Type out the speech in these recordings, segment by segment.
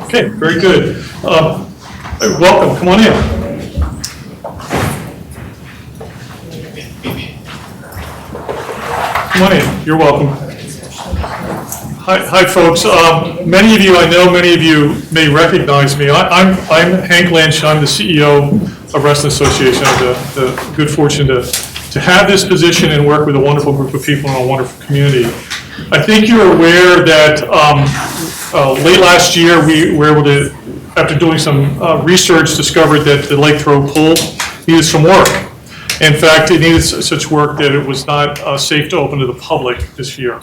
Okay, very good. Welcome, come on in. Come on in, you're welcome. Hi folks. Many of you I know, many of you may recognize me. I'm Hank Lynch. I'm the CEO of Reston Association. I have the good fortune to have this position and work with a wonderful group of people in a wonderful community. I think you're aware that late last year we were able to, after doing some research, discovered that the Lake Thoreau Pool needed some work. In fact, it needed such work that it was not safe to open to the public this year.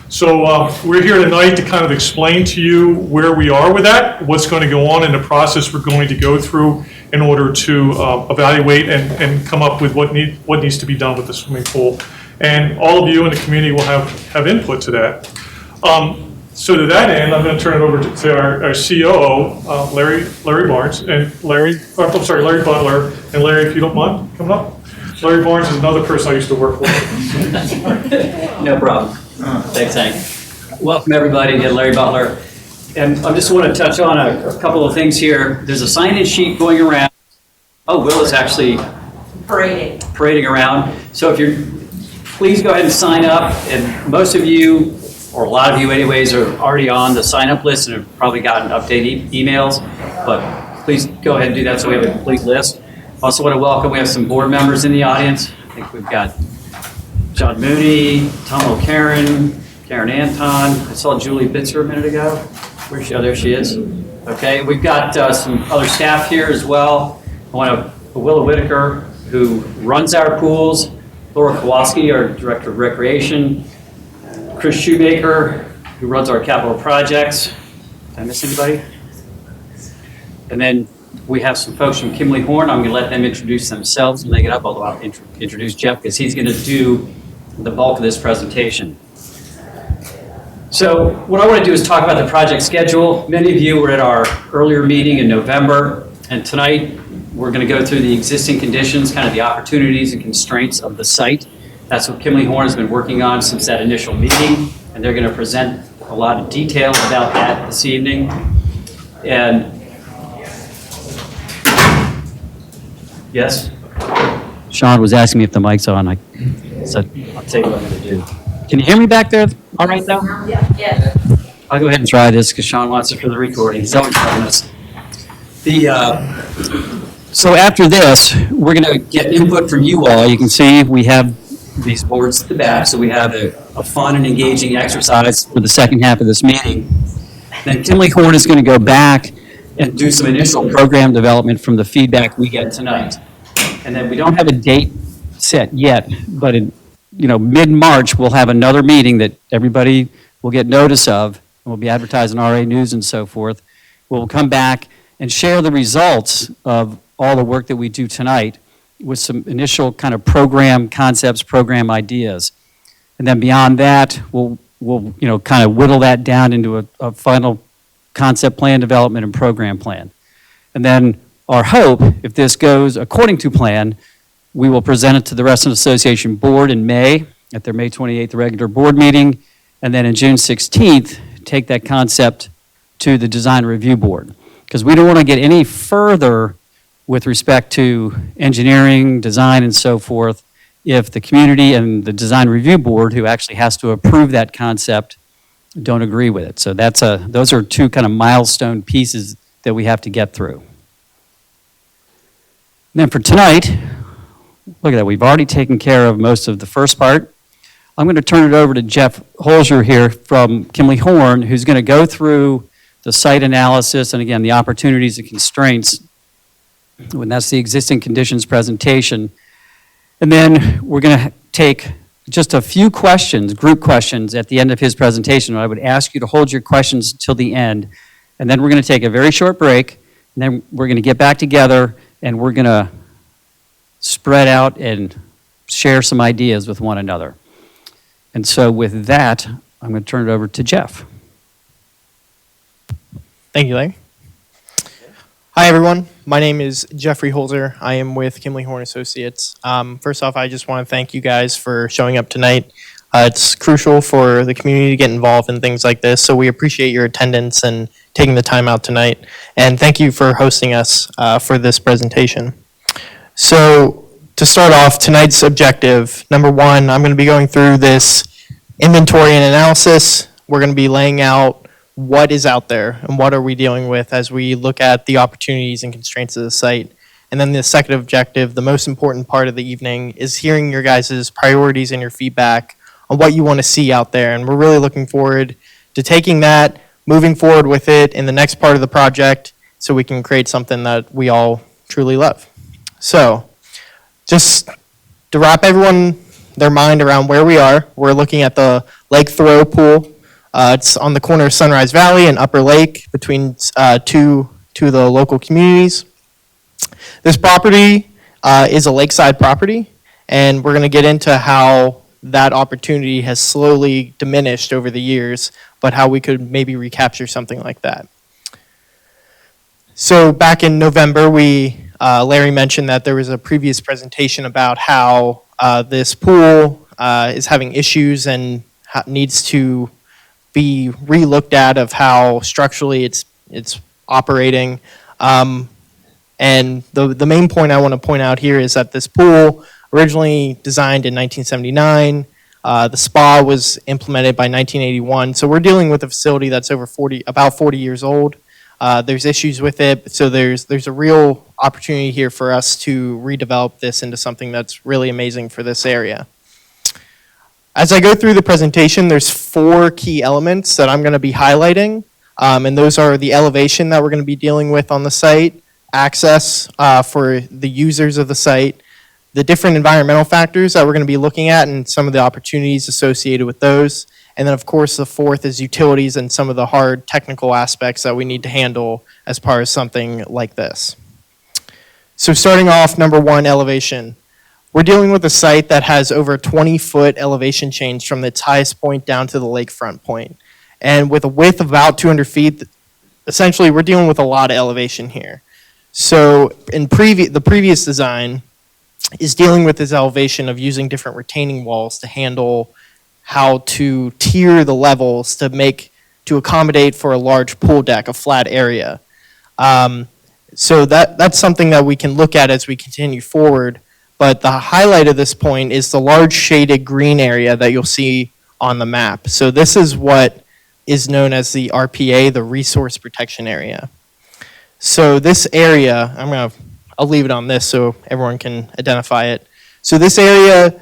So we're here tonight to kind of explain to you where we are with that, what's going to go on in the process we're going to go through in order to evaluate and come up with what needs to be done with the swimming pool. And all of you in the community will have input to that. So to that end, I'm going to turn it over to our COO, Larry Barnes, and Larry Butler. And Larry, if you don't mind coming up. Larry Barnes is another person I used to work with. No problem. Thanks, Hank. Welcome, everybody. Again, Larry Butler. And I just want to touch on a couple of things here. There's a sign-in sheet going around. Oh, Will is actually parading around. So if you're, please go ahead and sign up. And most of you, or a lot of you anyways, are already on the sign-up list and have probably gotten updated emails. But please go ahead and do that so we have a complete list. Also want to welcome, we have some board members in the audience. I think we've got John Mooney, Tom O'Karen, Karen Anton. I saw Julie Bitzer a minute ago. Where's she? Oh, there she is. Okay, we've got some other staff here as well. I want to, Willa Whitaker, who runs our pools, Laura Kowalski, our Director of Recreation, Chris Shoemaker, who runs our capital projects. Did I miss anybody? And then we have some folks from Kimley-Horn. I'm going to let them introduce themselves when they get up, although I'll introduce Jeff because he's going to do the bulk of this presentation. So what I want to do is talk about the project schedule. Many of you were at our earlier meeting in November, and tonight we're going to go through the existing conditions, kind of the opportunities and constraints of the site. That's what Kimley-Horn has been working on since that initial meeting, and they're going to present a lot of detail about that this evening. And yes? Sean was asking me if the mic's on. I said, I'll tell you what I'm going to do. Can you hear me back there all right though? Yeah. I'll go ahead and try this because Sean wants it for the recording. He's always telling us. So after this, we're going to get input from you all. You can see we have these boards at the back, so we have a fun and engaging exercise for the second half of this meeting. Then Kimley-Horn is going to go back and do some initial program development from the feedback we get tonight. And then we don't have a date set yet, but in mid-March, we'll have another meeting that everybody will get notice of, and we'll be advertising RA News and so forth. We'll come back and share the results of all the work that we do tonight with some initial kind of program concepts, program ideas. And then beyond that, we'll kind of whittle that down into a final concept plan development and program plan. And then our hope, if this goes according to plan, we will present it to the Reston Association board in May at their May 28th regular board meeting, and then in June 16th, take that concept to the design review board. Because we don't want to get any further with respect to engineering, design, and so forth if the community and the design review board, who actually has to approve that concept, don't agree with it. So those are two kind of milestone pieces that we have to get through. And then for tonight, look at that, we've already taken care of most of the first part. I'm going to turn it over to Jeff Holzer here from Kimley-Horn, who's going to go through the site analysis and again, the opportunities and constraints, when that's the existing conditions presentation. And then we're going to take just a few questions, group questions at the end of his presentation. I would ask you to hold your questions till the end. And then we're going to take a very short break, and then we're going to get back together and we're going to spread out and share some ideas with one another. And so with that, I'm going to turn it over to Jeff. Thank you, Larry. Hi, everyone. My name is Jeffrey Holzer. I am with Kimley-Horn and Associates. First off, I just want to thank you guys for showing up tonight. It's crucial for the community to get involved in things like this, so we appreciate your attendance and taking the time out tonight. And thank you for hosting us for this presentation. So to start off, tonight's objective, number one, I'm going to be going through this inventory and analysis. We're going to be laying out what is out there and what are we dealing with as we look at the opportunities and constraints of the site. And then the second objective, the most important part of the evening, is hearing your guys' priorities and your feedback on what you want to see out there. And we're really looking forward to taking that, moving forward with it in the next part of the project so we can create something that we all truly love. So just to wrap everyone their mind around where we are, we're looking at the Lake Thoreau Pool. It's on the corner of Sunrise Valley and Upper Lake between two of the local communities. This property is a lakeside property, and we're going to get into how that opportunity has slowly diminished over the years, but how we could maybe recapture something like that. So back in November, Larry mentioned that there was a previous presentation about how this pool is having issues and needs to be re-looked at of how structurally it's operating. And the main point I want to point out here is that this pool, originally designed in 1979, the spa was implemented by 1981. So we're dealing with a facility that's about 40 years old. There's issues with it, so there's a real opportunity here for us to redevelop this into something that's really amazing for this area. As I go through the presentation, there's 4 key elements that I'm going to be highlighting, and those are the elevation that we're going to be dealing with on the site, access for the users of the site, the different environmental factors that we're going to be looking at and some of the opportunities associated with those. And then, of course, the fourth is utilities and some of the hard technical aspects that we need to handle as part of something like this. So starting off, number one, elevation. We're dealing with a site that has over 20-foot elevation change from its highest point down to the lakefront point. And with a width of about 200 feet, essentially we're dealing with a lot of elevation here. So in the previous design is dealing with this elevation of using different retaining walls to handle how to tier the levels to accommodate for a large pool deck, a flat area. So that's something that we can look at as we continue forward. But the highlight of this point is the large shaded green area that you'll see on the map. So this is what is known as the RPA, the Resource Protection Area. So this area, I'll leave it on this so everyone can identify it. So this area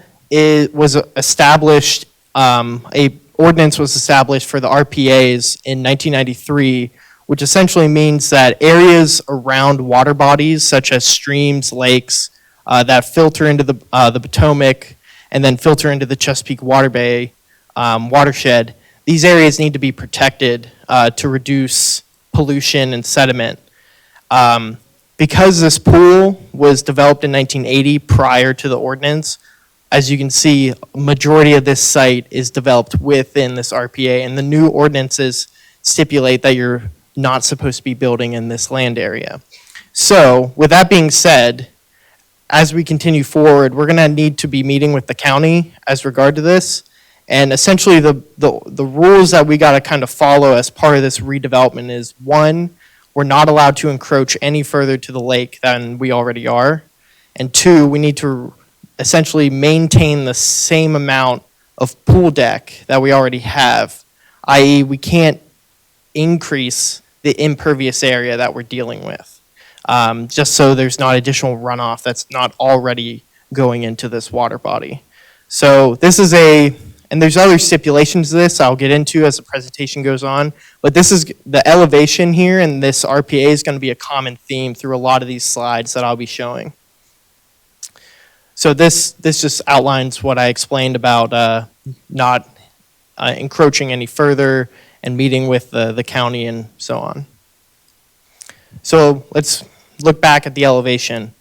was established, a ordinance was established for the RPAs in 1993, which essentially means that areas around water bodies such as streams, lakes, that filter into the Potomac and then filter into the Chesapeake Water Bay watershed, these areas need to be protected to reduce pollution and sediment. Because this pool was developed in 1980 prior to the ordinance, as you can see, a majority of this site is developed within this RPA, and the new ordinances stipulate that you're not supposed to be building in this land area. So, with that being said, as we continue forward, we're going to need to be meeting with the county as regard to this, and essentially the rules that we got to kind of follow as part of this redevelopment is, one, we're not allowed to encroach any further to the lake than we already are. And two, we need to essentially maintain the same amount of pool deck that we already have, i.e. we can't increase the impervious area that we're dealing with, just so there's not additional runoff that's not already going into this water body. So this is and there's other stipulations to this I'll get into as the presentation goes on, but this is the elevation here, and this RPA is going to be a common theme through a lot of these slides that I'll be showing. So this just outlines what I explained about not encroaching any further and meeting with the county and so on. So let's look back at the elevation.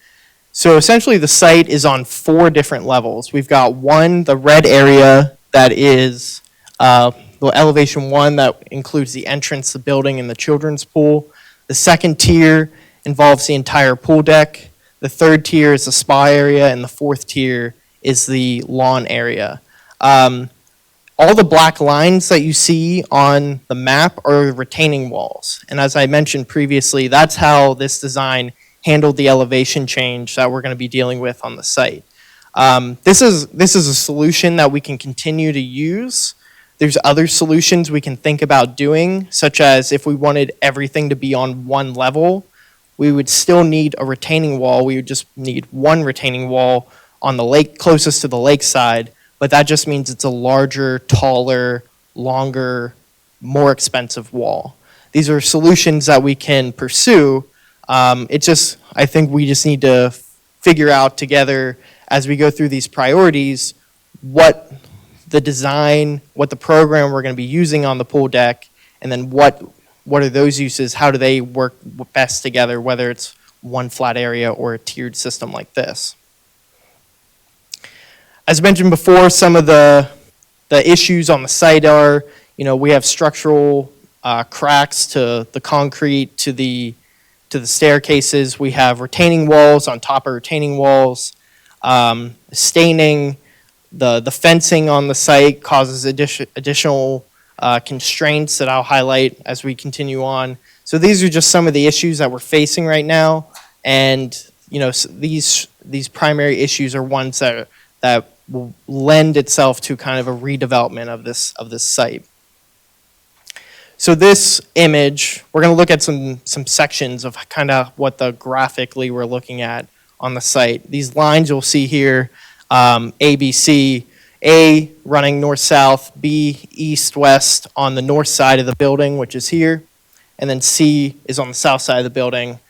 So essentially the site is on 4 different levels. We've got one, the red area, that is the elevation 1 that includes the entrance, the building, and the children's pool. The second tier involves the entire pool deck. The third tier is the spa area, and the fourth tier is the lawn area. all the black lines that you see on the map are retaining walls. And as I mentioned previously, that's how this design handled the elevation change that we're going to be dealing with on the site. This is a solution that we can continue to use. There's other solutions we can think about doing, such as if we wanted everything to be on one level, we would still need a retaining wall. We would just need one retaining wall on the lake, closest to the lakeside, but that just means it's a larger, taller, longer, more expensive wall. These are solutions that we can pursue. I think we just need to figure out together as we go through these priorities what the design, what the program we're going to be using on the pool deck, and then what are those uses, how do they work best together, whether it's one flat area or a tiered system like this. As mentioned before, some of the issues on the site are, we have structural cracks to the concrete, to the staircases. We have retaining walls on top of retaining walls. Staining, the fencing on the site causes additional constraints that I'll highlight as we continue on. So these are just some of the issues that we're facing right now, and these primary issues are ones that will lend itself to kind of a redevelopment of this site. So this image, we're going to look at some sections of kind of what the graphically we're looking at on the site. These lines you'll see here, A, B, C, A running north-south, B east-west on the north side of the building, which is here, and then C is on the south side of the building,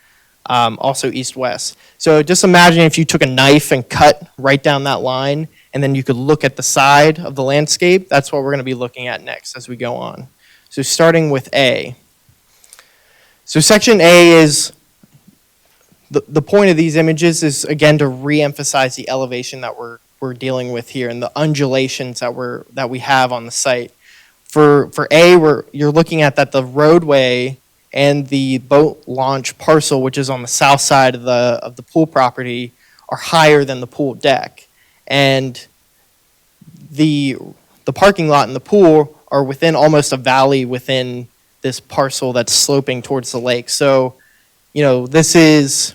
also east-west. So just imagine if you took a knife and cut right down that line, and then you could look at the side of the landscape. That's what we're going to be looking at next as we go on. So starting with A. So section A is, the point of these images is, again, to re-emphasize the elevation that we're dealing with here and the undulations that we have on the site. For A, you're looking at that the roadway and the boat launch parcel, which is on the south side of the pool property, are higher than the pool deck. And the parking lot and the pool are within almost a valley within this parcel that's sloping towards the lake. So, this is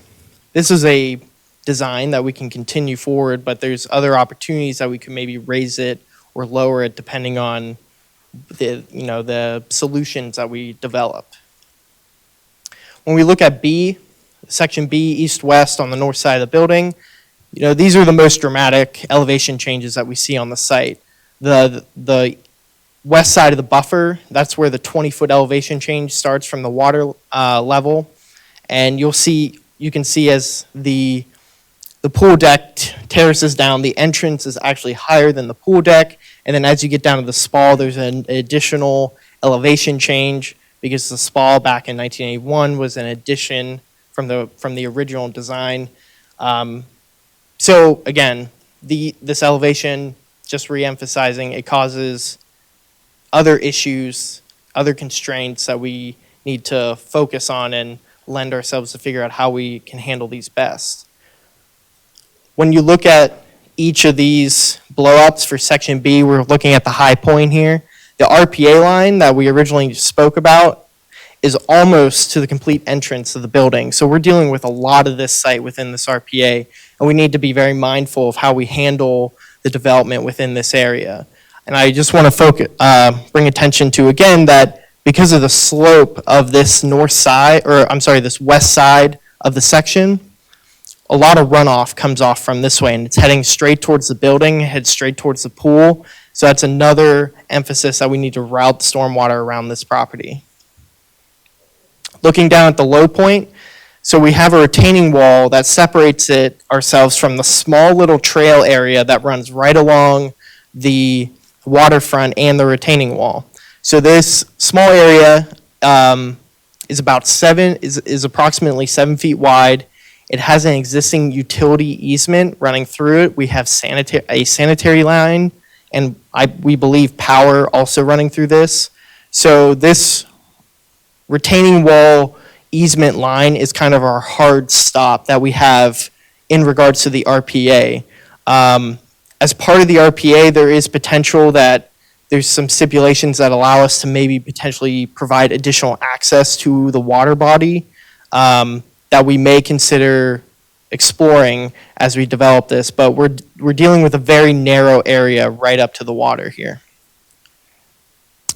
a design that we can continue forward, but there's other opportunities that we can maybe raise it or lower it depending on the solutions that we develop. When we look at B, section B, east-west on the north side of the building, these are the most dramatic elevation changes that we see on the site. The west side of the buffer, that's where the 20-foot elevation change starts from the water level. And you can see as the pool deck terraces down, the entrance is actually higher than the pool deck. And then as you get down to the spa, there's an additional elevation change because the spa back in 1981 was an addition from the original design. So again, this elevation, just re-emphasizing, it causes other issues, other constraints that we need to focus on and lend ourselves to figure out how we can handle these best. When you look at each of these blow-ups for section B, we're looking at the high point here. The RPA line that we originally spoke about is almost to the complete entrance of the building. So we're dealing with a lot of this site within this RPA, and we need to be very mindful of how we handle the development within this area. And I just want to bring attention to, again, that because of the slope of this this west side of the section, a lot of runoff comes off from this way, and it's heading straight towards the building, heads straight towards the pool. So that's another emphasis that we need to route the stormwater around this property. Looking down at the low point, so we have a retaining wall that separates ourselves from the small little trail area that runs right along the waterfront and the retaining wall. So this small area is approximately 7 feet wide. It has an existing utility easement running through it. We have a sanitary line, and we believe power also running through this. So this retaining wall easement line is kind of our hard stop that we have in regards to the RPA. As part of the RPA, there is potential that there's some stipulations that allow us to maybe potentially provide additional access to the water body that we may consider exploring as we develop this, but we're dealing with a very narrow area right up to the water here.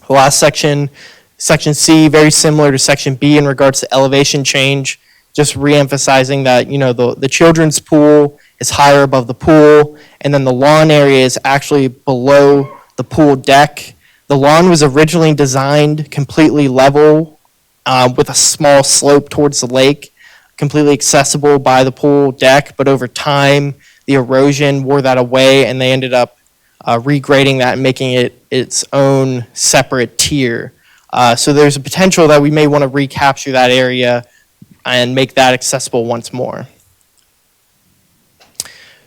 The last section, Section C, very similar to Section B in regards to elevation change, just re-emphasizing that, the children's pool is higher above the pool, and then the lawn area is actually below the pool deck. The lawn was originally designed completely level with a small slope towards the lake, completely accessible by the pool deck, but over time, the erosion wore that away, and they ended up regrading that and making it its own separate tier. So there's a potential that we may want to recapture that area and make that accessible once more.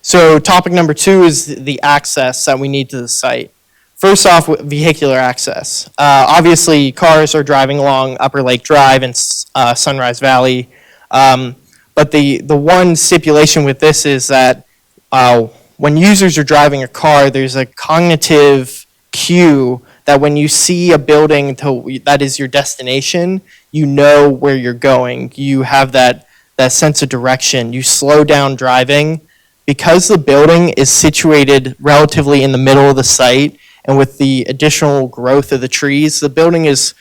So topic number 2 is the access that we need to the site. First off, vehicular access. Obviously, cars are driving along Upper Lake Drive and Sunrise Valley, but the one stipulation with this is that when users are driving a car, there's a cognitive cue that when you see a building that is your destination, you know where you're going. You have that sense of direction. You slow down driving. Because the building is situated relatively in the middle of the site, and with the additional growth of the trees, the building is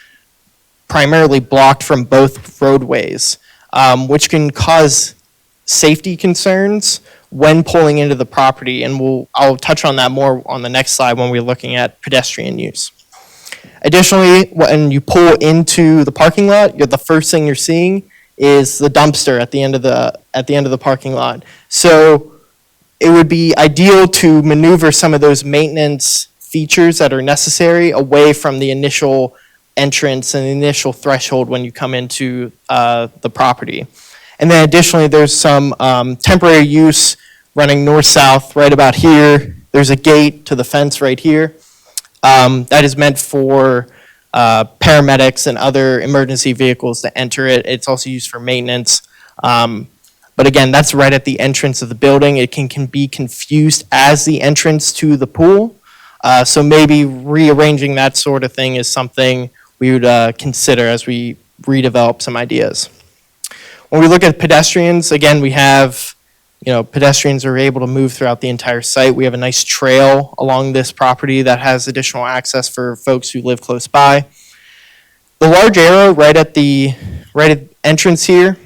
primarily blocked from both roadways, which can cause safety concerns when pulling into the property, and I'll touch on that more on the next slide when we're looking at pedestrian use. Additionally, when you pull into the parking lot, the first thing you're seeing is the dumpster at the end of the parking lot. So it would be ideal to maneuver some of those maintenance features that are necessary away from the initial entrance and the initial threshold when you come into the property. And then additionally, there's some temporary use running north-south right about here. There's a gate to the fence right here that is meant for paramedics and other emergency vehicles to enter it. It's also used for maintenance. But again, that's right at the entrance of the building. It can be confused as the entrance to the pool. So maybe rearranging that sort of thing is something we would consider as we redevelop some ideas. When we look at pedestrians, again, we have, pedestrians are able to move throughout the entire site. We have a nice trail along this property that has additional access for folks who live close by. The large arrow right at entrance here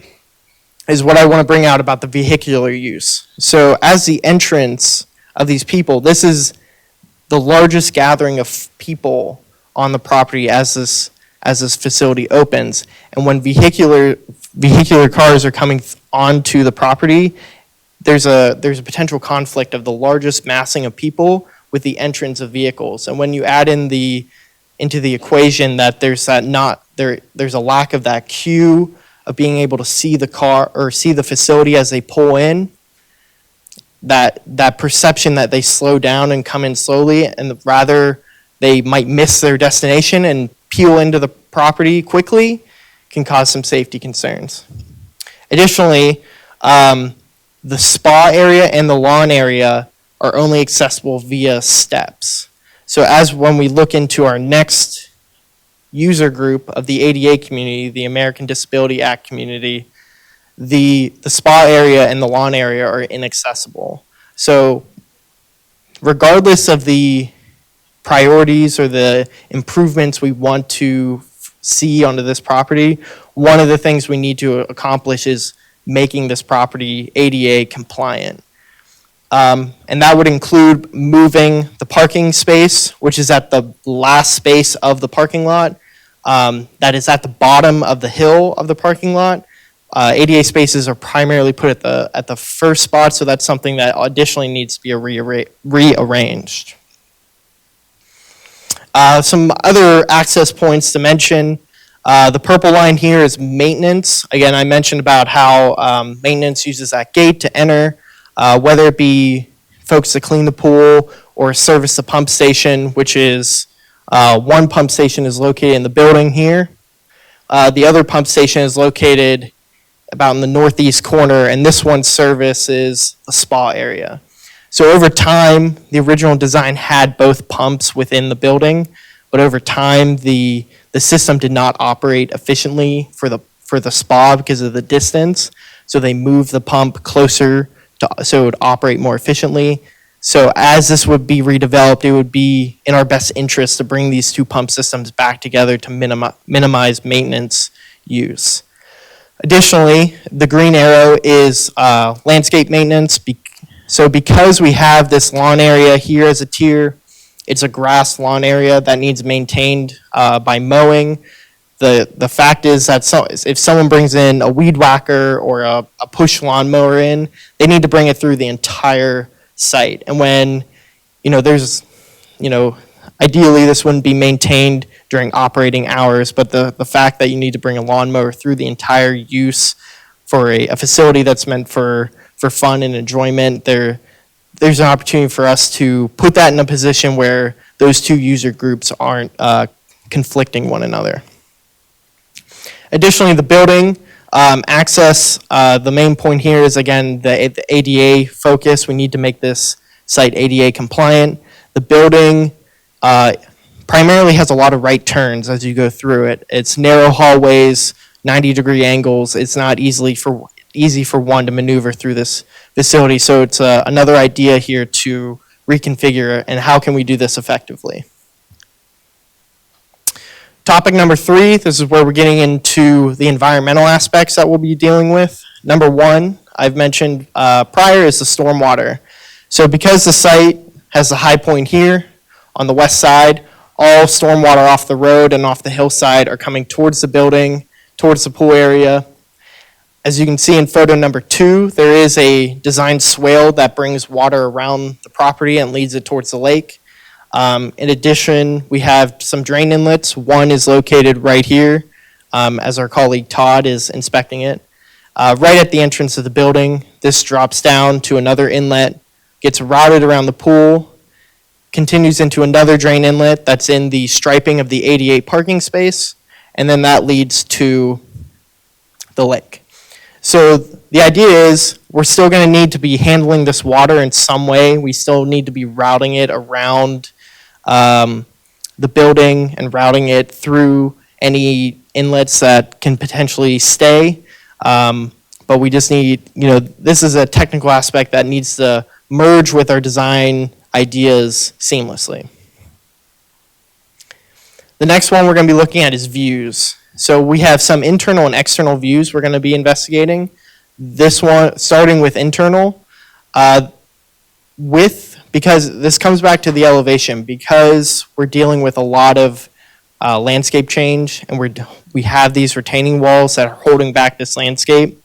is what I want to bring out about the vehicular use. So as the entrance of these people, this is the largest gathering of people on the property as this facility opens. And when vehicular cars are coming onto the property, there's a potential conflict of the largest massing of people with the entrance of vehicles. And when you add into the equation that there's a lack of that cue of being able to see the car or see the facility as they pull in, that perception that they slow down and come in slowly, and rather they might miss their destination and peel into the property quickly, can cause some safety concerns. Additionally, the spa area and the lawn area are only accessible via steps. So when we look into our next user group of the ADA community, the American Disability Act community, the spa area and the lawn area are inaccessible. So regardless of the priorities or the improvements we want to see onto this property, one of the things we need to accomplish is making this property ADA compliant. And that would include moving the parking space, which is at the last space of the parking lot. That is at the bottom of the hill of the parking lot. ADA spaces are primarily put at the first spot, so that's something that additionally needs to be rearranged. Some other access points to mention. The purple line here is maintenance. Again, I mentioned about how maintenance uses that gate to enter, whether it be folks to clean the pool or service the pump station, which is one pump station is located in the building here. The other pump station is located about in the northeast corner, and this one's service is the spa area. So over time, the original design had both pumps within the building, but over time, the system did not operate efficiently for the spa because of the distance. So they moved the pump closer so it would operate more efficiently. So as this would be redeveloped, it would be in our best interest to bring these two pump systems back together to minimize maintenance use. Additionally, the green arrow is landscape maintenance. So because we have this lawn area here as a tier, it's a grass lawn area that needs maintained by mowing. The fact is that if someone brings in a weed whacker or a push lawnmower in, they need to bring it through the entire site. And when, ideally this wouldn't be maintained during operating hours, but the fact that you need to bring a lawnmower through the entire use for a facility that's meant for fun and enjoyment, there's an opportunity for us to put that in a position where those two user groups aren't conflicting one another. Additionally, the building access, the main point here is, again, the ADA focus. We need to make this site ADA compliant. The building primarily has a lot of right turns as you go through it. It's narrow hallways, 90-degree angles. It's not easy for one to maneuver through this facility. So it's another idea here to reconfigure and how can we do this effectively. Topic number 3, this is where we're getting into the environmental aspects that we'll be dealing with. Number 1, I've mentioned prior, is the stormwater. So because the site has the high point here on the west side, all stormwater off the road and off the hillside are coming towards the building, towards the pool area. As you can see in photo number 2, there is a designed swale that brings water around the property and leads it towards the lake. In addition, we have some drain inlets. One is located right here, as our colleague Todd is inspecting it. Right at the entrance of the building, this drops down to another inlet, gets routed around the pool, continues into another drain inlet that's in the striping of the 88 parking space, and then that leads to the lake. So the idea is we're still going to need to be handling this water in some way. We still need to be routing it around the building and routing it through any inlets that can potentially stay. But we just need, this is a technical aspect that needs to merge with our design ideas seamlessly. The next one we're going to be looking at is views. So we have some internal and external views we're going to be investigating. This one, starting with internal, because this comes back to the elevation, because we're dealing with a lot of landscape change and we have these retaining walls that are holding back this landscape.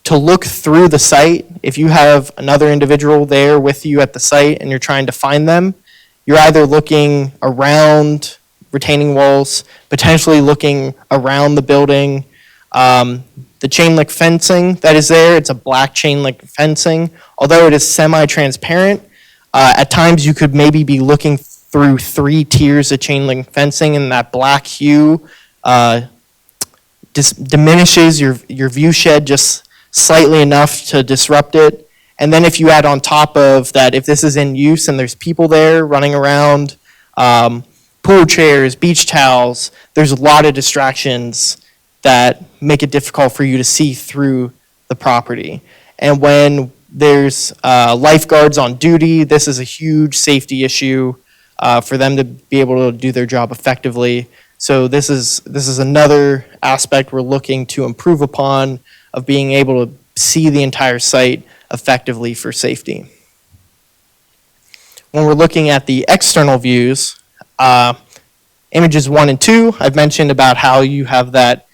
To look through the site, if you have another individual there with you at the site and you're trying to find them, you're either looking around retaining walls, potentially looking around the building. The chain link fencing that is there, it's a black chain link fencing. Although it is semi-transparent, at times you could maybe be looking through 3 tiers of chain link fencing, and that black hue diminishes your view shed just slightly enough to disrupt it. And then if you add on top of that, if this is in use and there's people there running around, pool chairs, beach towels, there's a lot of distractions that make it difficult for you to see through the property. And when there's lifeguards on duty, this is a huge safety issue for them to be able to do their job effectively. So this is another aspect we're looking to improve upon, of being able to see the entire site effectively for safety. When we're looking at the external views, images 1 and 2, I've mentioned about how you have that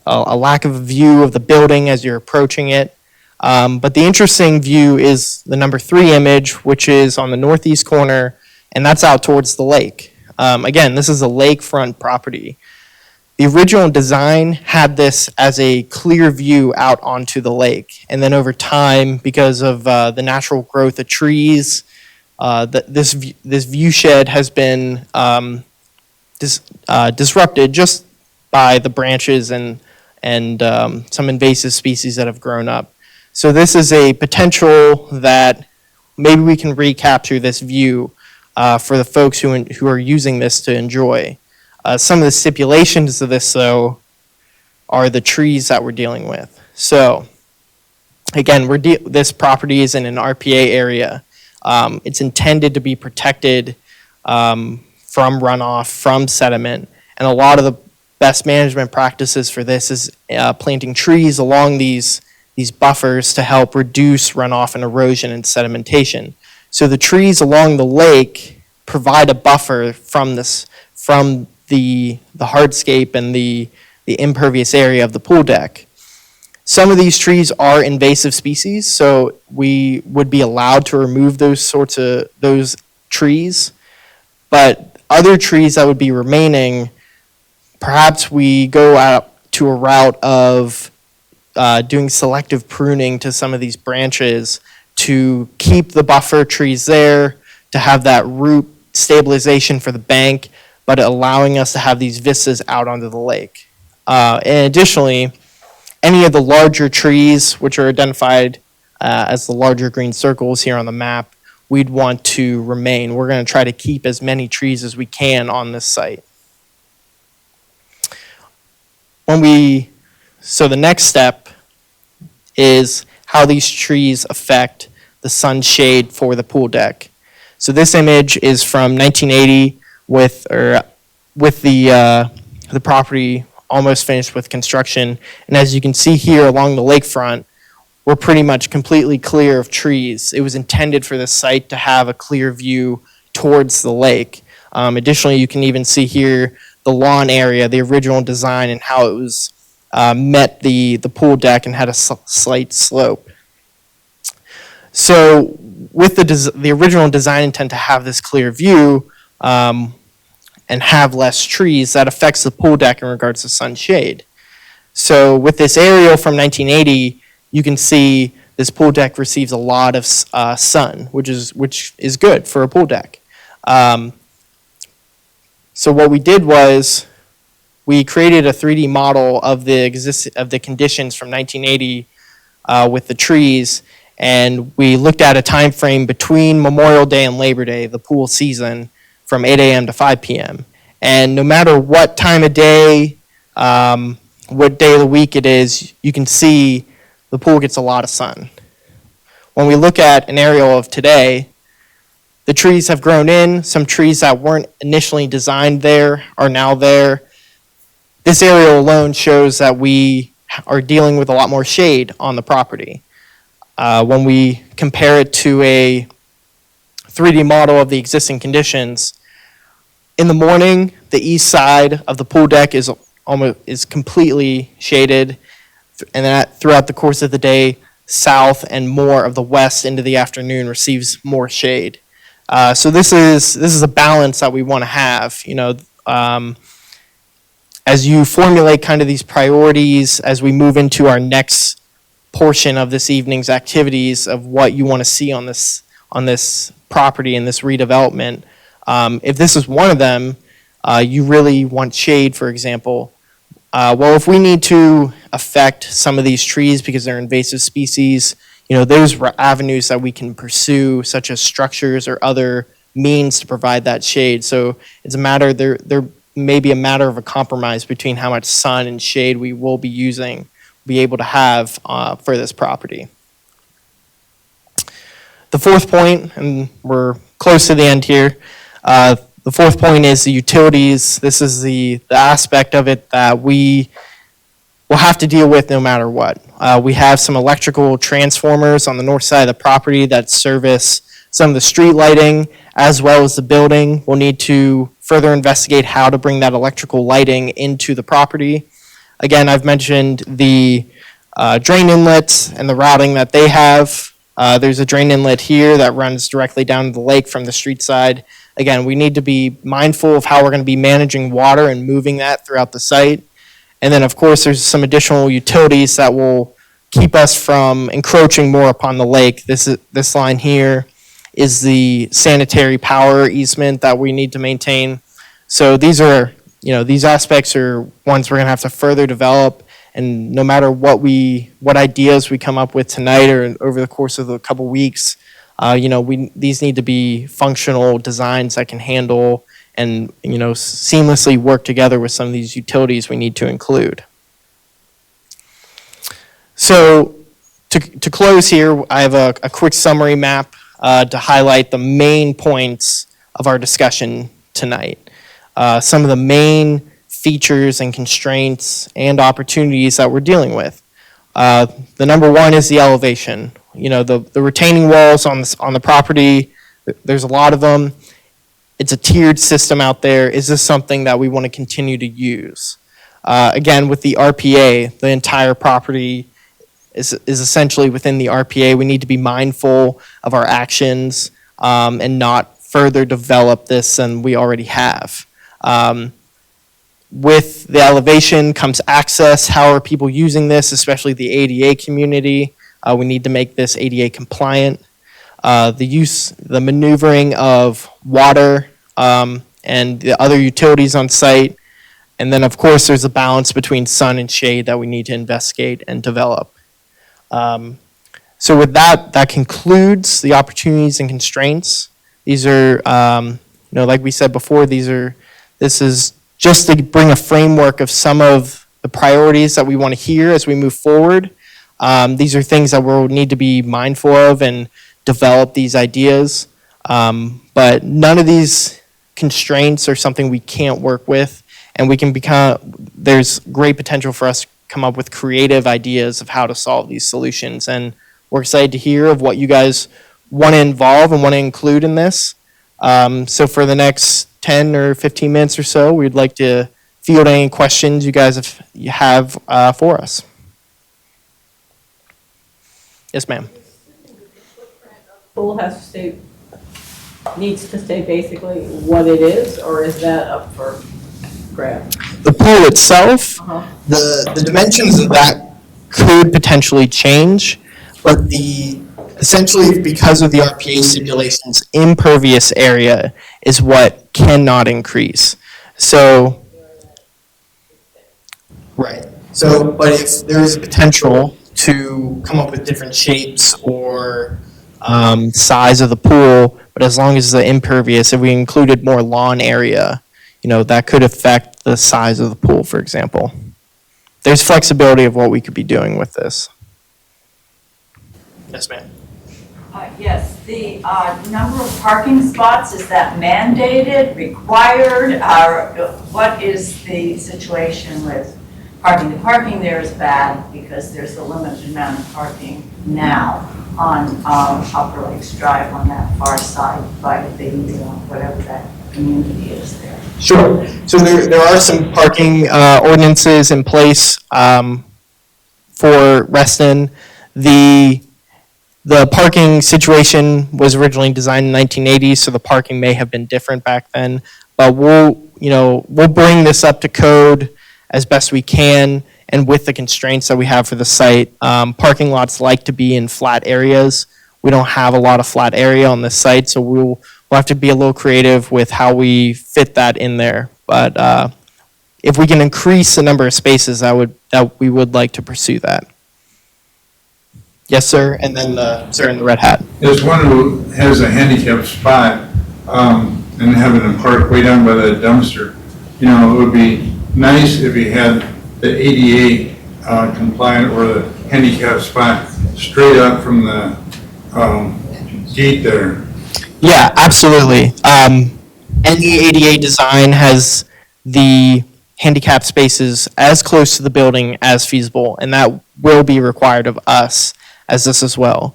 a lack of a view of the building as you're approaching it. But the interesting view is the number 3 image, which is on the northeast corner, and that's out towards the lake. Again, this is a lakefront property. The original design had this as a clear view out onto the lake. And then over time, because of the natural growth of trees, this view shed has been disrupted just by the branches and some invasive species that have grown up. So this is a potential that maybe we can recapture this view for the folks who are using this to enjoy. Some of the stipulations of this, though, are the trees that we're dealing with. So, again, this property is in an RPA area. It's intended to be protected from runoff, from sediment, and a lot of the best management practices for this is planting trees along these buffers to help reduce runoff and erosion and sedimentation. So the trees along the lake provide a buffer from the hardscape and the impervious area of the pool deck. Some of these trees are invasive species, so we would be allowed to remove those trees. But other trees that would be remaining, perhaps we go out to a route of doing selective pruning to some of these branches to keep the buffer trees there, to have that root stabilization for the bank, but allowing us to have these vistas out onto the lake. And additionally, any of the larger trees, which are identified as the larger green circles here on the map, we'd want to remain. We're going to try to keep as many trees as we can on this site. So the next step is how these trees affect the sunshade for the pool deck. So this image is from 1980 with the property almost finished with construction. And as you can see here along the lakefront, we're pretty much completely clear of trees. It was intended for this site to have a clear view towards the lake. Additionally, you can even see here the lawn area, the original design, and how it was met the pool deck and had a slight slope. So with the original design intent to have this clear view and have less trees, that affects the pool deck in regards to sunshade. So with this aerial from 1980, you can see this pool deck receives a lot of sun, which is good for a pool deck. So what we did was we created a 3D model of the conditions from 1980 with the trees, and we looked at a time frame between Memorial Day and Labor Day, the pool season, from 8 a.m. to 5 p.m. And no matter what time of day, what day of the week it is, you can see the pool gets a lot of sun. When we look at an aerial of today, the trees have grown in. Some trees that weren't initially designed there are now there. This aerial alone shows that we are dealing with a lot more shade on the property. When we compare it to a 3D model of the existing conditions, in the morning, the east side of the pool deck is completely shaded, and that throughout the course of the day, south and more of the west into the afternoon receives more shade. So this is a balance that we want to have. As you formulate kind of these priorities, as we move into our next portion of this evening's activities of what you want to see on this property and this redevelopment, if this is one of them, you really want shade, for example. Well, if we need to affect some of these trees because they're invasive species, those avenues that we can pursue, such as structures or other means to provide that shade. So it's a matter, there may be a matter of a compromise between how much sun and shade we will be able to have for this property. The fourth point, and we're close to the end here, the fourth point is the utilities. This is the aspect of it that we will have to deal with no matter what. We have some electrical transformers on the north side of the property that service some of the street lighting as well as the building. We'll need to further investigate how to bring that electrical lighting into the property. Again, I've mentioned the drain inlets and the routing that they have. There's a drain inlet here that runs directly down to the lake from the street side. Again, we need to be mindful of how we're going to be managing water and moving that throughout the site. And then, of course, there's some additional utilities that will keep us from encroaching more upon the lake. This line here is the sanitary power easement that we need to maintain. So these aspects are ones we're going to have to further develop. And no matter what ideas we come up with tonight or over the course of a couple weeks, These need to be functional designs that can handle and, seamlessly work together with some of these utilities we need to include. So to close here, I have a quick summary map to highlight the main points of our discussion tonight. Some of the main features and constraints and opportunities that we're dealing with. The number one is the elevation. The retaining walls on the property, there's a lot of them. It's a tiered system out there. Is this something that we want to continue to use? Again, with the RPA, the entire property is essentially within the RPA. We need to be mindful of our actions and not further develop this than we already have. With the elevation comes access. How are people using this, especially the ADA community? We need to make this ADA compliant. The maneuvering of water and the other utilities on site. And then, of course, there's a balance between sun and shade that we need to investigate and develop. So with that concludes the opportunities and constraints. These are, like we said before, this is just to bring a framework of some of the priorities that we want to hear as we move forward. These are things that we'll need to be mindful of and develop these ideas. But none of these constraints are something we can't work with, and there's great potential for us to come up with creative ideas of how to solve these solutions. And we're excited to hear of what you guys want to involve and want to include in this. So for the next 10 or 15 minutes or so, we'd like to field any questions you guys have for us. Yes, ma'am. Pool needs to stay basically what it is, or is that up for grabs? The pool itself, Uh-huh. the dimensions of that could potentially change, but essentially because of the RPA stipulations, impervious area is what cannot increase. So, right. So, but if there is a potential to come up with different shapes or size of the pool, but as long as the impervious, if we included more lawn area, that could affect the size of the pool, for example. There's flexibility of what we could be doing with this. Yes, ma'am. Yes, the number of parking spots, is that mandated, required, or what is the situation with parking? The parking there is bad because there's a limited amount of parking now on Upper Lakes Drive on that far side by the whatever that community is there. Sure. So there are some parking ordinances in place for Reston. The parking situation was originally designed in 1980, so the parking may have been different back then. But we'll bring this up to code as best we can, and with the constraints that we have for the site. Parking lots like to be in flat areas. We don't have a lot of flat area on this site, so we'll have to be a little creative with how we fit that in there. But if we can increase the number of spaces, we would like to pursue that. Yes, sir, and then the sir in the red hat. There's one who has a handicapped spot and having him park way down by the dumpster. It would be nice if he had the ADA compliant or the handicap spot straight up from the gate there. Yeah, absolutely. Any ADA design has the handicap spaces as close to the building as feasible, and that will be required of us as this as well.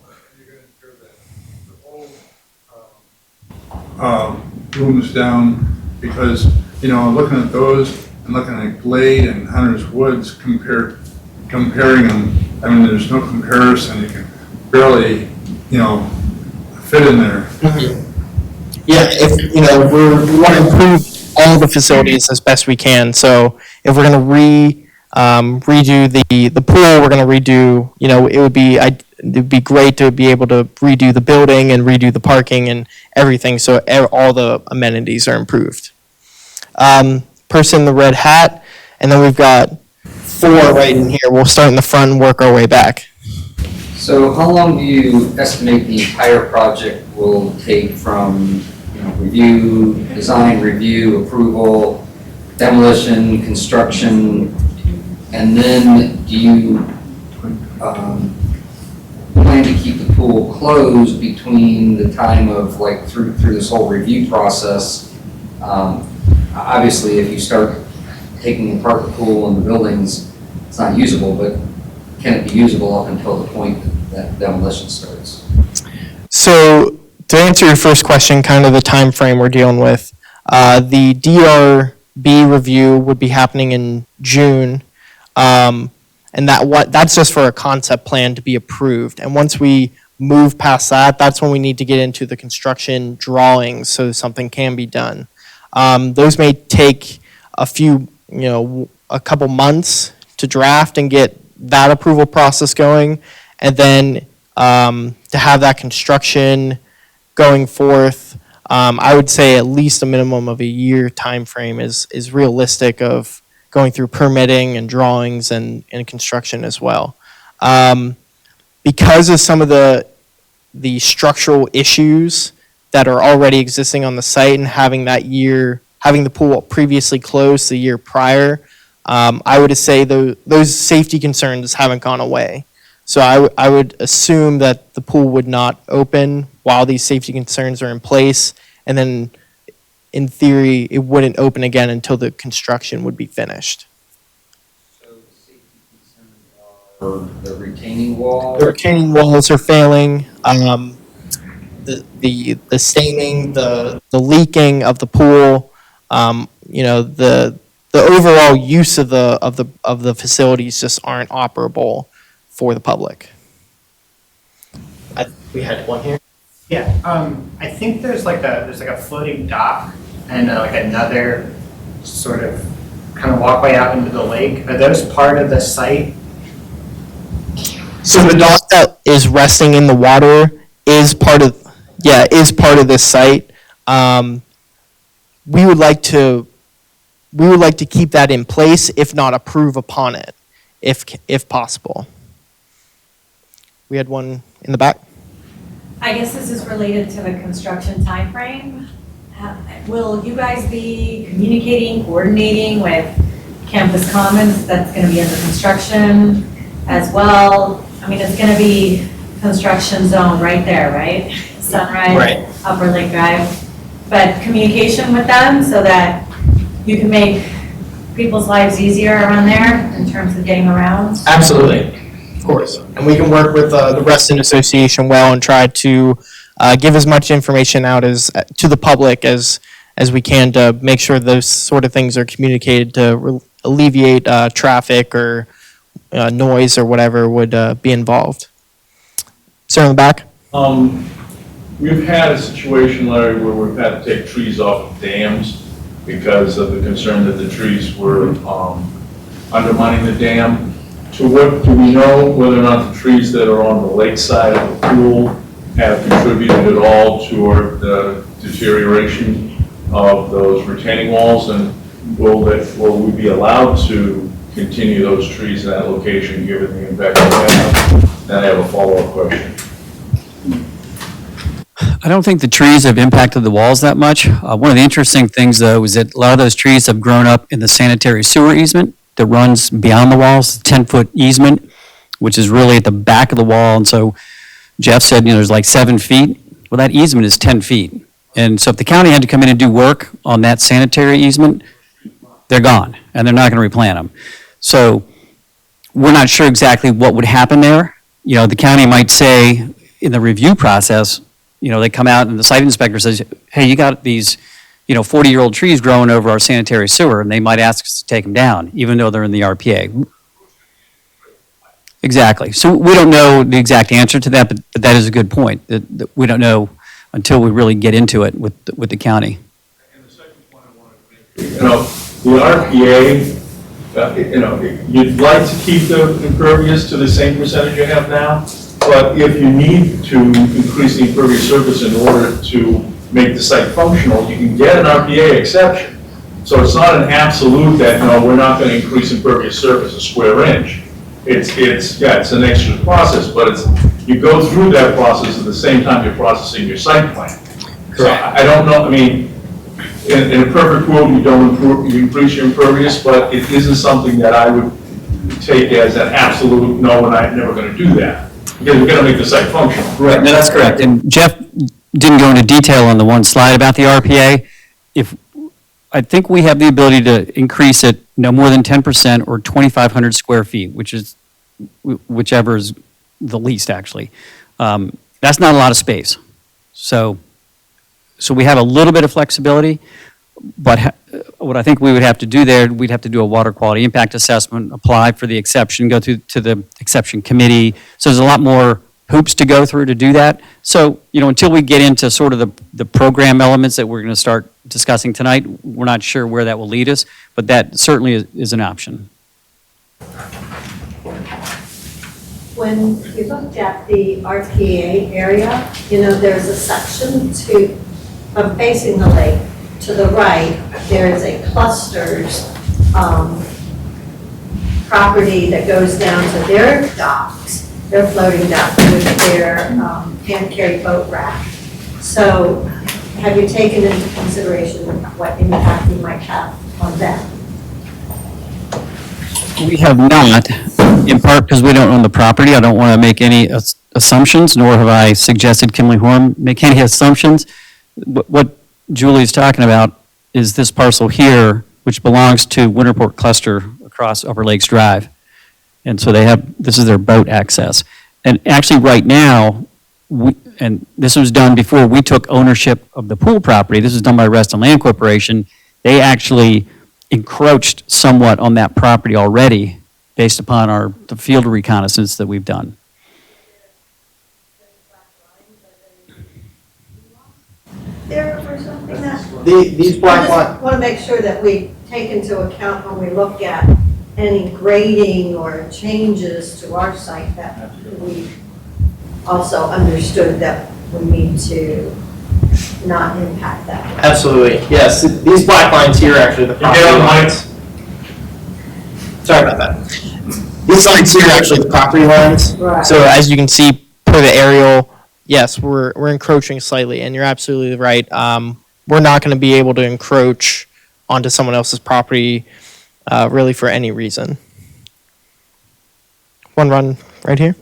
Rooms down, because looking at those and looking at Glade and Hunter's Woods, comparing them, there's no comparison. You can barely fit in there. Mm-hmm. Yeah, if we want to improve all the facilities as best we can. So if we're going to redo the pool, we're going to redo. It'd be great to be able to redo the building and redo the parking and everything, so all the amenities are improved. Person in the red hat, and then we've got 4 right in here. We'll start in the front and work our way back. So how long do you estimate the entire project will take from, review, design, review, approval, demolition, construction, and then do you plan to keep the pool closed between the time of through this whole review process? Obviously, if you start taking apart the pool and the buildings, it's not usable, but can it be usable up until the point that demolition starts? So to answer your first question, kind of the time frame we're dealing with, the DRB review would be happening in June, and that's just for a concept plan to be approved. And once we move past that, that's when we need to get into the construction drawings so something can be done. Those may take a couple months to draft and get that approval process going, and then to have that construction going forth, I would say at least a minimum of a year time frame is realistic of going through permitting and drawings and construction as well. Because of some of the structural issues that are already existing on the site and having the pool previously closed the year prior, I would say those safety concerns haven't gone away. So I would assume that the pool would not open while these safety concerns are in place, and then in theory, it wouldn't open again until the construction would be finished. So the safety concerns are the retaining wall? The retaining walls are failing, the staining, the leaking of the pool, the overall use of the facilities just aren't operable for the public. We had one here. Yeah, I think there's a floating dock and another sort of kind of walkway out into the lake. Are those part of the site? So the dock that is resting in the water is part of this site. We would like to keep that in place, if not approve upon it, if possible. We had one in the back. I guess this is related to the construction timeframe. Will you guys be communicating, coordinating with Campus Commons that's going to be under construction as well? I mean, it's going to be construction zone right there, right? Sunrise, Right. Upper Lake Drive. But communication with them so that you can make people's lives easier around there in terms of getting around? Absolutely, of course. And we can work with the Reston Association well and try to give as much information out to the public as we can to make sure those sort of things are communicated to alleviate traffic or noise or whatever would be involved. Sir in the back? We've had a situation, Larry, where we've had to take trees off of dams because of the concern that the trees were undermining the dam. Do we know whether or not the trees that are on the lake side of the pool have contributed at all toward the deterioration of those retaining walls? And will we be allowed to continue those trees in that location given the impact of that? Then I have a follow-up question. I don't think the trees have impacted the walls that much. One of the interesting things, though, is that a lot of those trees have grown up in the sanitary sewer easement that runs beyond the walls, 10-foot easement, which is really at the back of the wall. And so Jeff said, there's like 7 feet. Well, that easement is 10 feet. And so if the county had to come in and do work on that sanitary easement, they're gone, and they're not going to replant them. So we're not sure exactly what would happen there. The county might say in the review process, they come out and the site inspector says, hey, you got these, 40-year-old trees growing over our sanitary sewer, and they might ask us to take them down, even though they're in the RPA. Exactly. So we don't know the exact answer to that, but that is a good point, that we don't know until we really get into it with the county. And the second point I wanted to make, the RPA, you'd like to keep the impervious to the same percentage you have now, but if you need to increase the impervious surface in order to make the site functional, you can get an RPA exception. So it's not an absolute that, no, we're not going to increase impervious surface a square inch. It's an extra process, but you go through that process at the same time you're processing your site plan. So I don't know, I mean, in a perfect world, you don't improve, you increase your impervious, but it isn't something that I would take as an absolute no, and I'm never gonna do that. Because we're gonna make the site functional. Correct. No, that's correct. And Jeff didn't go into detail on the one slide about the RPA. I think we have the ability to increase it no more than 10% or 2,500 square feet, whichever is the least, actually. That's not a lot of space. So we have a little bit of flexibility, but what I think we would have to do there, we'd have to do a water quality impact assessment, apply for the exception, go through to the exception committee. So there's a lot more hoops to go through to do that. So, until we get into sort of the program elements that we're going to start discussing tonight, we're not sure where that will lead us, but that certainly is an option. When you looked at the RPA area, there's a section from facing the lake to the right, there is a clusters property that goes down to their docks. They're floating dock with their hand-carry boat rack. So have you taken into consideration what impact you might have on them? We have not, in part because we don't own the property. I don't want to make any assumptions, nor have I suggested Kimley-Horn make any assumptions. What Julie's talking about is this parcel here, which belongs to Winterport Cluster across Upper Lakes Drive. And so this is their boat access. And actually right now, and this was done before we took ownership of the pool property, this was done by Reston Land Corporation, they actually encroached somewhat on that property already based upon the field reconnaissance that we've done. There or something that? These black lines. I just want to make sure that we take into account when we look at any grading or changes to our site that we also understood that we need to not impact that. Absolutely, yes. These black lines here are actually the property lines. Sorry about that. These lines here are actually the property lines. Right. So as you can see per the aerial, yes, we're encroaching slightly, and you're absolutely right. We're not going to be able to encroach onto someone else's property really for any reason. One run right here.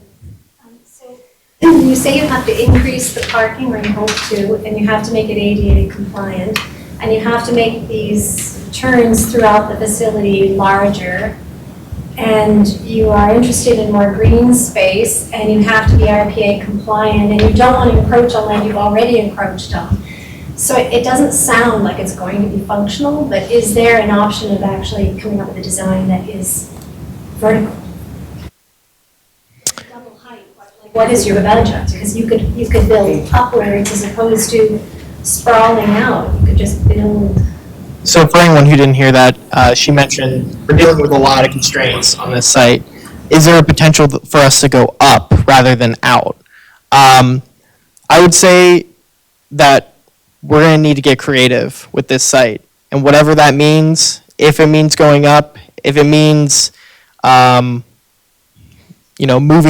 So you say you have to increase the parking, or you hope to, and you have to make it ADA compliant, and you have to make these turns throughout the facility larger, and you are interested in more green space, and you have to be RPA compliant, and you don't want to encroach on land you've already encroached on. So it doesn't sound like it's going to be functional, but is there an option of actually coming up with a design that is vertical? Double height, what is your budget? Because you could build upwards as opposed to sprawling out. You could just build. So for anyone who didn't hear that, she mentioned we're dealing with a lot of constraints on this site. Is there a potential for us to go up rather than out? I would say that we're going to need to get creative with this site. And whatever that means, if it means going up, if it means, moving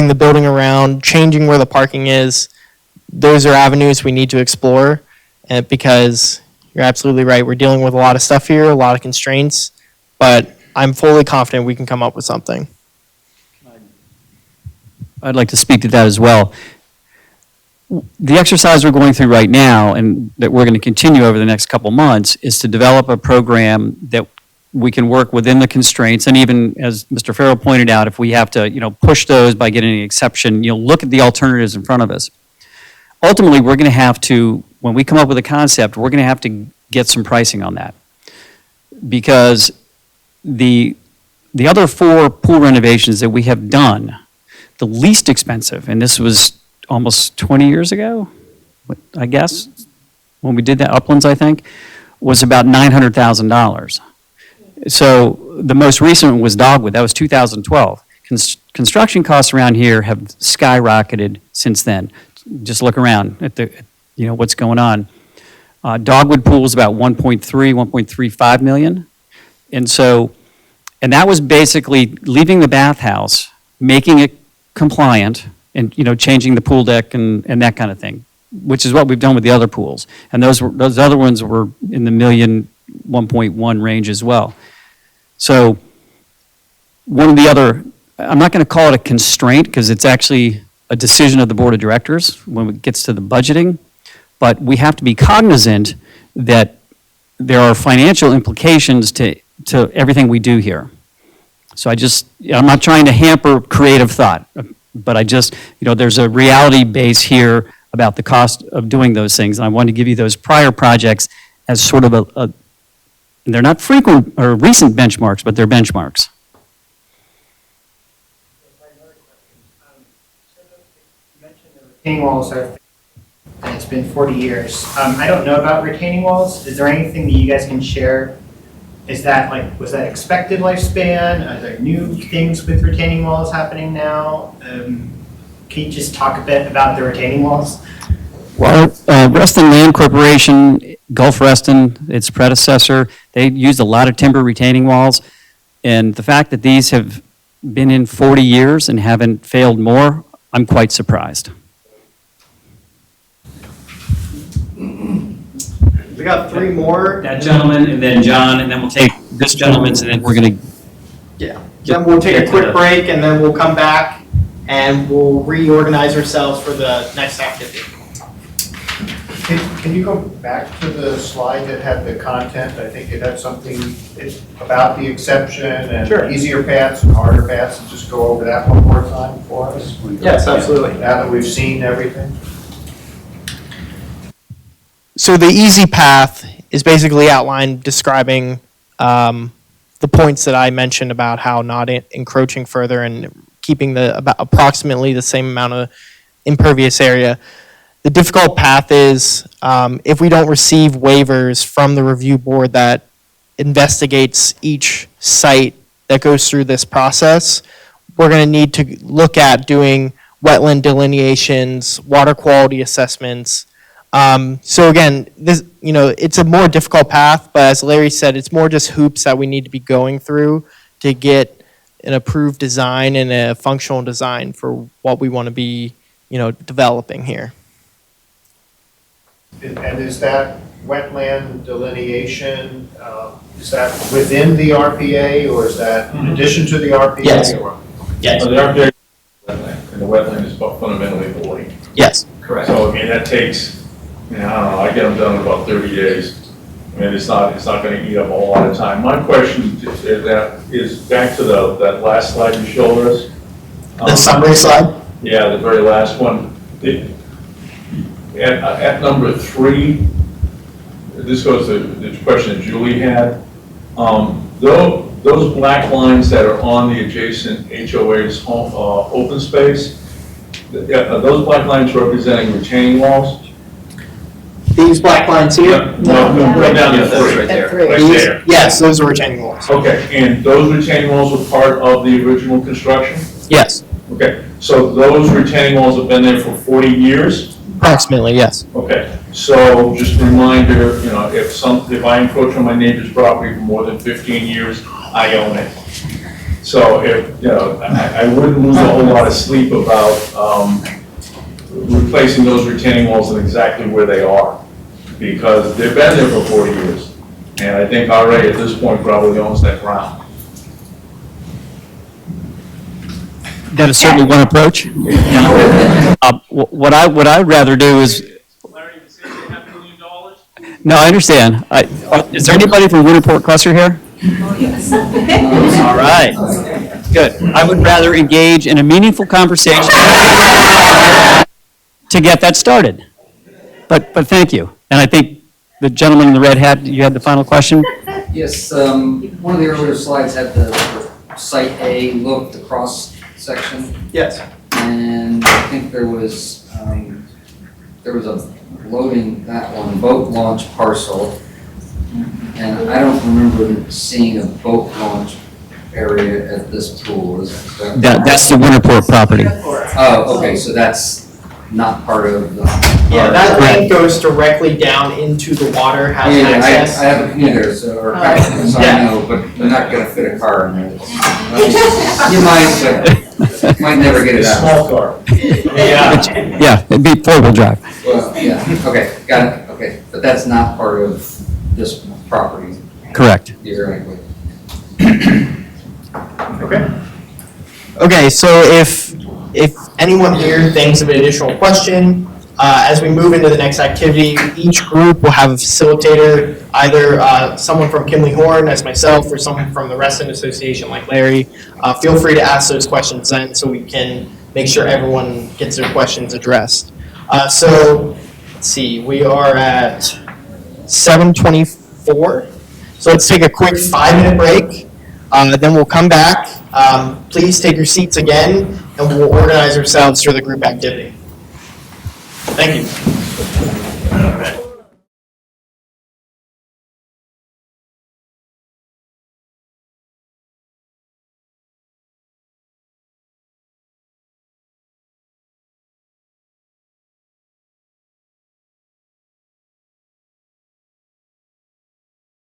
the building around, changing where the parking is, those are avenues we need to explore. And because you're absolutely right, we're dealing with a lot of stuff here, a lot of constraints, but I'm fully confident we can come up with something. I'd like to speak to that as well. The exercise we're going through right now, and that we're going to continue over the next couple months, is to develop a program that we can work within the constraints, and even, as Mr. Farrell pointed out, if we have to, push those by getting an exception, look at the alternatives in front of us. Ultimately, we're going to have to, when we come up with a concept, we're going to have to get some pricing on that. Because the other 4 pool renovations that we have done, the least expensive, and this was almost 20 years ago, I guess, when we did that, Uplands, I think, was about $900,000. So the most recent one was Dogwood. That was 2012. Construction costs around here have skyrocketed since then. Just look around at what's going on. Dogwood Pool is about 1.35 million. And that was basically leaving the bathhouse, making it compliant, and, changing the pool deck and that kind of thing, which is what we've done with the other pools. And those other ones were in the million, 1.1 range as well. So one of the other, I'm not going to call it a constraint because it's actually a decision of the board of directors when it gets to the budgeting, but we have to be cognizant that there are financial implications to everything we do here. So I'm not trying to hamper creative thought, but there's a reality base here about the cost of doing those things. And I wanted to give you those prior projects as sort of they're not frequent or recent benchmarks, but they're benchmarks. Retaining walls and it's been 40 years. I don't know about retaining walls. Is there anything that you guys can share? Was that expected lifespan? Are there new things with retaining walls happening now? Can you just talk a bit about the retaining walls? Well, Reston Land Corporation, Gulf Reston, its predecessor, they used a lot of timber retaining walls. And the fact that these have been in 40 years and haven't failed more, I'm quite surprised. We got 3 more. That gentleman, and then John, and then we'll take this gentleman's, and then we're going to... Yeah. Then we'll take a quick break, and then we'll come back, and we'll reorganize ourselves for the next activity. Can you go back to the slide that had the content? I think it had something about the exception and easier paths and harder paths, and just go over that one more time for us? Yes, absolutely. Now that we've seen everything? So the easy path is basically outlined describing the points that I mentioned about how not encroaching further and keeping about approximately the same amount of impervious area. The difficult path is if we don't receive waivers from the review board that investigates each site that goes through this process, we're going to need to look at doing wetland delineations, water quality assessments. So again, this, it's a more difficult path, but as Larry said, it's more just hoops that we need to be going through to get an approved design and a functional design for what we want to be, developing here. And is that wetland delineation, is that within the RPA or is that in addition to the RPA? Yes. Yes. So the RPA is wetland, and the wetland is fundamentally the lake. Yes. Correct. So, that takes, I don't know, I get them done in about 30 days. It's not going to eat up a whole lot of time. My question is back to that last slide you showed us. The summary slide? Yeah, the very last one. At number 3, this goes to the question that Julie had. Those black lines that are on the adjacent HOA's open space, are those black lines representing retaining walls? These black lines here? No, right down the That's right there. right. Right there. Yes, those are retaining walls. Okay, and those retaining walls were part of the original construction? Yes. Okay, so those retaining walls have been there for 40 years? Approximately, yes. Okay, so just a reminder, if I encroach on my neighbor's property for more than 15 years, I own it. So I wouldn't lose a whole lot of sleep about replacing those retaining walls in exactly where they are, because they've been there for 40 years. And I think RA at this point probably owns that ground. That is certainly one approach. What I'd rather do is... Larry, you say $500 million? No, I understand. Is there anybody from Winterport Cluster here? Oh, yes. All right. Good. I would rather engage in a meaningful conversation to get that started. But thank you. And I think the gentleman in the red hat, you had the final question? Yes, one of the earlier slides had the Site A looked across section, Yes. and I think there was a loading, that one, boat launch parcel, and I don't remember seeing a boat launch area at this pool. Is that? That's the Winterport property. Oh, okay, so that's not part of the. Yeah, that lane goes directly down into the water, has Yeah, access. I have a canoe there, so I know, but I'm not gonna fit a car in there. You might, but Might never get it out. Small car. Yeah, it'd be four-wheel drive. Well, yeah, okay, got it, okay. But that's not part of this property, Correct. theoretically. Okay. Okay, so if anyone here thinks of an additional question, as we move into the next activity, each group will have a facilitator, either someone from Kimley-Horn as myself or someone from the Reston Association like Larry. Feel free to ask those questions then so we can make sure everyone gets their questions addressed. So, let's see, we are at 7:24. So let's take a quick 5-minute break. Then we'll come back. Please take your seats again, and we'll organize ourselves for the group activity. Thank you.